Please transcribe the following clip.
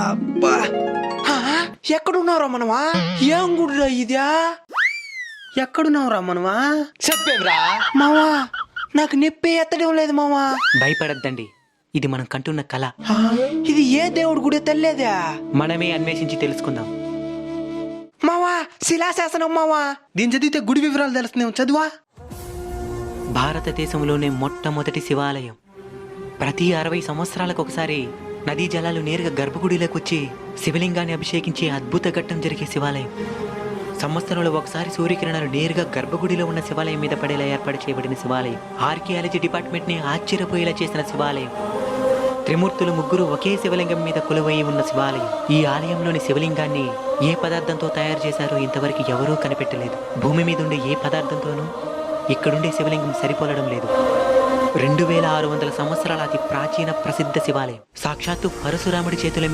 అబ్బా ఎక్కడున్నారా మనమా? ఏం గుడిరా ఇదా? ఎక్కడున్నావురా మనమా? చెప్పేమ్రా మావా నాకు నొప్పి ఎత్తడం లేదు మావా. భయపడద్దండి, ఇది మనం కంటున్న కళ. ఇది ఏ దేవుడు గుడి తెల్లేదా? మనమే అన్వేషించి తెలుసుకుందాం. మావా శిలాశాసనం మావా. దీని చదివితే గుడి వివరాలు తెలుస్తున్నావు, చదువా. భారతదేశంలోనే మొట్టమొదటి శివాలయం. ప్రతి 60 సంవత్సరాలకు ఒకసారి నదీ జలాలు నేరుగా గర్భగుడిలోకి వచ్చి శివలింగాన్ని అభిషేకించే అద్భుత ఘట్టం జరిగే శివాలయం. సంవత్సరంలో ఒకసారి సూర్యకిరణాలు నేరుగా గర్భగుడిలో ఉన్న శివాలయం మీద పడేలా ఏర్పాటు చేయబడిన శివాలయం. ఆర్కియాలజీ డిపార్ట్మెంట్ ని ఆశ్చర్యపోయేలా చేసిన శివాలయం. త్రిమూర్తులు ముగ్గురు ఒకే శివలింగం మీద కొలువై ఉన్న శివాలయం. ఈ ఆలయంలోని శివలింగాన్ని ఏ పదార్థంతో తయారు చేశారో ఇంతవరకు ఎవరూ కనిపెట్టలేదు. భూమి మీద ఉండే ఏ పదార్థంతోనూ ఇక్కడుండే శివలింగం సరిపోలడం లేదు. 2600 సంవత్సరాల అతి ప్రాచీన ప్రసిద్ధ శివాలయం. సాక్షాత్తు పరశురాముడి చేతుల మీద